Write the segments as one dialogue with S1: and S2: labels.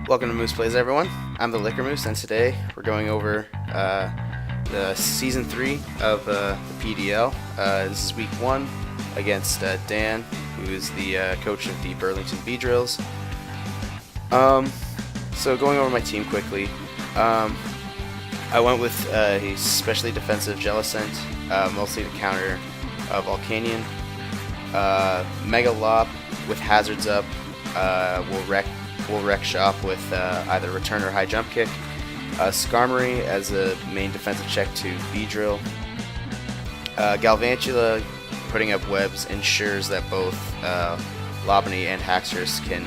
S1: Welcome to Moose Plays, everyone. I'm the Liquor Moose, and today we're going over the Season 3 of the PDL. This is Week 1 against Dan, who is the coach of the Burlington Beedrills. So going over my team quickly, I went with a specially defensive Jellicent, mostly to counter Volcanion. Mega Lop with hazards up will wreck shop with either return or high jump kick. Skarmory as a main defensive check to Beedrill. Galvantula putting up webs ensures that both Lopunny and Haxorus can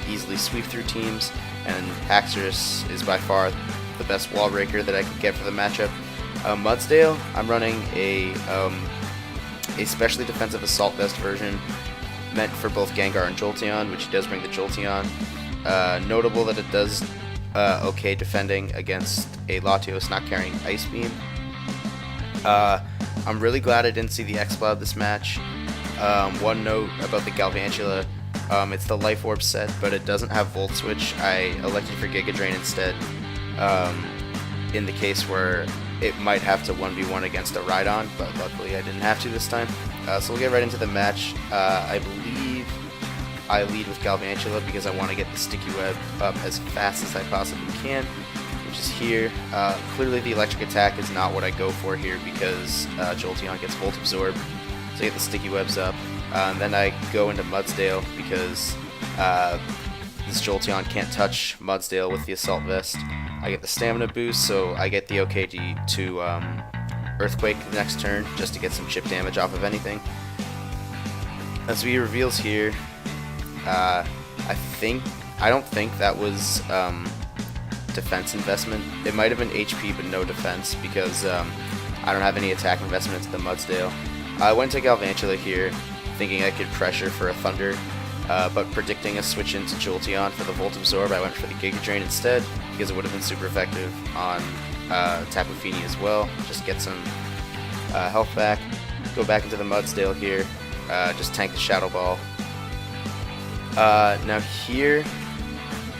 S1: easily sweep through teams, and Haxorus is by far the best wall breaker that I could get for the matchup. Mudsdale, I'm running a specially defensive Assault Vest version meant for both Gengar and Jolteon, which does bring the Jolteon. Notable that it does okay defending against a Latios not carrying Ice Beam. I'm really glad I didn't see the X-Cloud this match. One note about the Galvantula, it's the Life Orb set, but it doesn't have Volt Switch. I elected for Giga Drain instead, in the case where it might have to 1v1 against a Rhydon, but luckily I didn't have to this time. So we'll get right into the match. I believe I lead with Galvantula because I want to get the Sticky Web up as fast as I possibly can, which is here. Clearly the electric attack is not what I go for here because Jolteon gets Volt Absorb, so I get the Sticky Webs up. And then I go into Mudsdale because this Jolteon can't touch Mudsdale with the Assault Vest. I get the Stamina boost, so I get the OKD to Earthquake the next turn just to get some chip damage off of anything. As he reveals here, I don't think that was defense investment. It might have been HP but no defense because I don't have any attack investment into the Mudsdale. I went to Galvantula here thinking I could pressure for a Thunder, but predicting a switch into Jolteon for the Volt Absorb, I went for the Giga Drain instead because it would have been super effective on Tapu Fini as well. Just get some health back. Go back into the Mudsdale here. Just tank the Shadow Ball. Now here,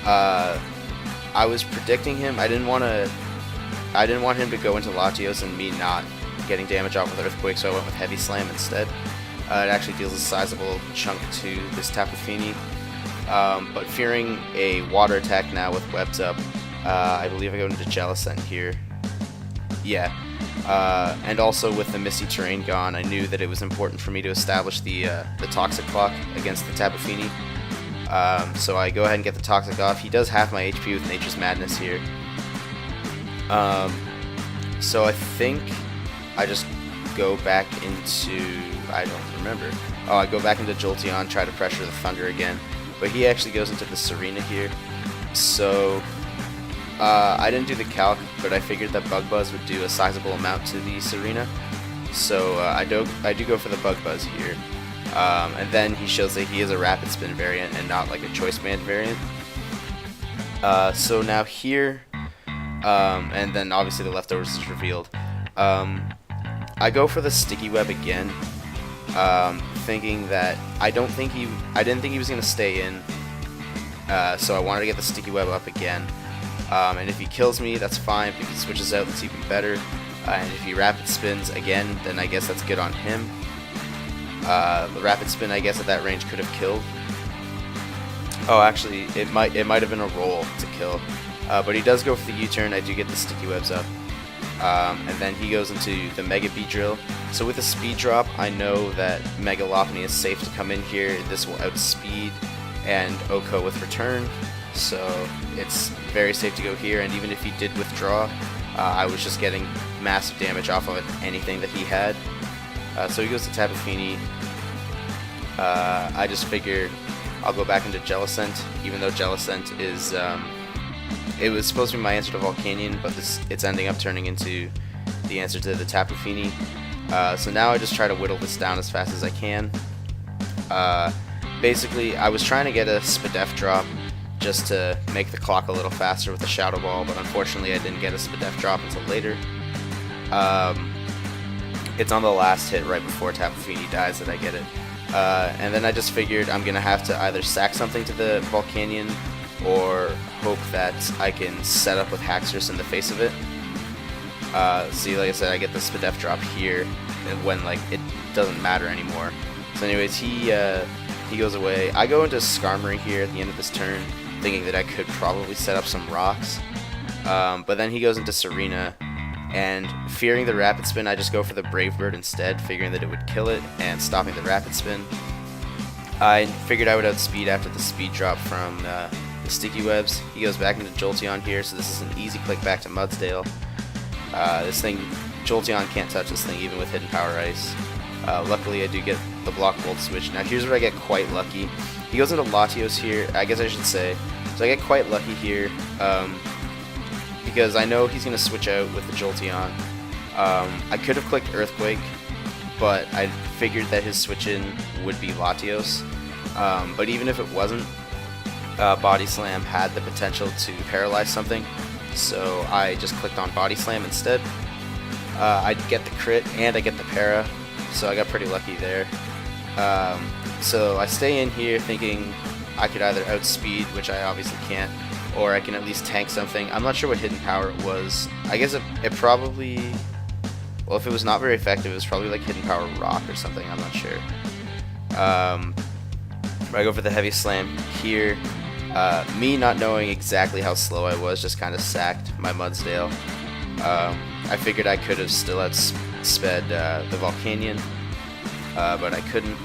S1: I was predicting him. I didn't want him to go into Latios and me not getting damage off with Earthquake, so I went with Heavy Slam instead. It actually deals a sizable chunk to this Tapu Fini, but fearing a water attack now with webs up, I believe I go into Jellicent here. Yeah. And also with the Misty Terrain gone, I knew that it was important for me to establish the Toxic Clock against the Tapu Fini. So I go ahead and get the Toxic off. He does half my HP with Nature's Madness here. So I think I just go back into... I don't remember. Oh, I go back into Jolteon, try to pressure the Thunder again. But he actually goes into the Serena here. So... I didn't do the calc, but I figured that Bug Buzz would do a sizable amount to the Serena. So I do go for the Bug Buzz here. And then he shows that he is a Rapid Spin variant and not like a Choice Band variant. So now here, and then obviously the leftovers is revealed. I go for the Sticky Web again, thinking that I didn't think he was gonna stay in. So I wanted to get the Sticky Web up again. And if he kills me, that's fine. If he switches out, that's even better. And if he Rapid Spins again, then I guess that's good on him. The Rapid Spin, I guess, at that range could have killed. Oh, actually, it might have been a roll to kill. But he does go for the U-turn. I do get the Sticky Webs up. And then he goes into the Mega Beedrill. So with a Speed Drop, I know that Mega Lopunny is safe to come in here. This will outspeed and OHKO with Return. So it's very safe to go here, and even if he did withdraw, I was just getting massive damage off of anything that he had. So he goes to Tapu Fini. I just figured I'll go back into Jellicent, even though Jellicent is, it was supposed to be my answer to Volcanion, but it's ending up turning into the answer to the Tapu Fini. So now I just try to whittle this down as fast as I can. Basically, I was trying to get a Spadef drop just to make the clock a little faster with the Shadow Ball, but unfortunately I didn't get a Spadef drop until later. It's on the last hit right before Tapu Fini dies that I get it. And then I just figured I'm going to have to either sack something to the Volcanion or hope that I can set up with Haxorus in the face of it. See, like I said, I get the Spadef drop here when like it doesn't matter anymore. So anyways, he goes away. I go into Skarmory here at the end of this turn, thinking that I could probably set up some rocks. But then he goes into Serena, and fearing the Rapid Spin, I just go for the Brave Bird instead, figuring that it would kill it and stopping the Rapid Spin. I figured I would outspeed after the speed drop from the Sticky Webs. He goes back into Jolteon here, so this is an easy click back to Mudsdale. This thing, Jolteon can't touch this thing even with Hidden Power Ice. Luckily I do get the Block Bolt switch. Now here's where I get quite lucky. He goes into Latios here, I guess I should say. So I get quite lucky here, because I know he's going to switch out with the Jolteon. I could have clicked Earthquake, but I figured that his switch in would be Latios. But even if it wasn't, Body Slam had the potential to paralyze something, so I just clicked on Body Slam instead. I get the crit and I get the para, so I got pretty lucky there. So I stay in here thinking I could either outspeed, which I obviously can't, or I can at least tank something. I'm not sure what hidden power it was. I guess it probably, well, if it was not very effective, it was probably like hidden power rock or something, I'm not sure. I go for the heavy slam here. Me not knowing exactly how slow I was just kind of sacked my Mudsdale. I figured I could have still outsped the Volcanion, but I couldn't.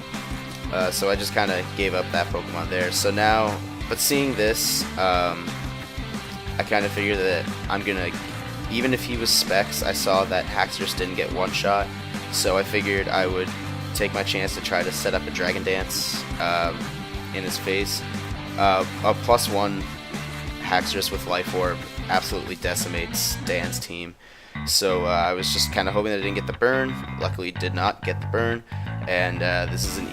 S1: So I just kind of gave up that Pokemon there. So now, but seeing this, I kind of figured that I'm gonna, even if he was Specs, I saw that Haxorus didn't get one shot, so I figured I would take my chance to try to set up a Dragon Dance in his face. A +1 Haxorus with Life Orb absolutely decimates Dan's team. So I was just kind of hoping that I didn't get the burn. Luckily, did not get the burn, and this is an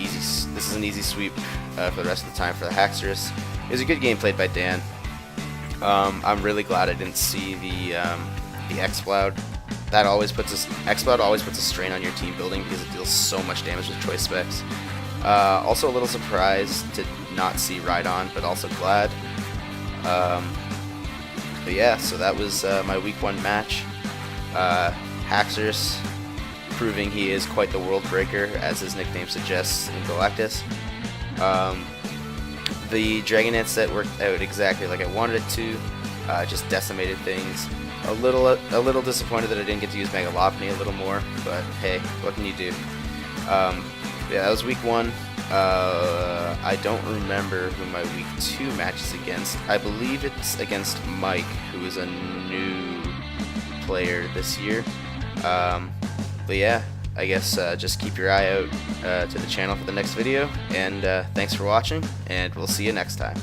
S1: easy sweep for the rest of the time for the Haxorus. It was a good game played by Dan. I'm really glad I didn't see the X-Cloud. That always puts X-Cloud always puts a strain on your team building because it deals so much damage with Choice Specs. Also a little surprised to not see Rhydon, but also glad. But yeah, so that was my week 1 match. Haxorus proving he is quite the world breaker, as his nickname suggests in Galactus. The Dragon Dance set worked out exactly like I wanted it to. Just decimated things. A little disappointed that I didn't get to use Mega Lopunny a little more, but hey, what can you do? Yeah, that was week 1. I don't remember who my week 2 match is against. I believe it's against Mike, who is a new player this year. But yeah, I guess just keep your eye out to the channel for the next video, and thanks for watching, and we'll see you next time.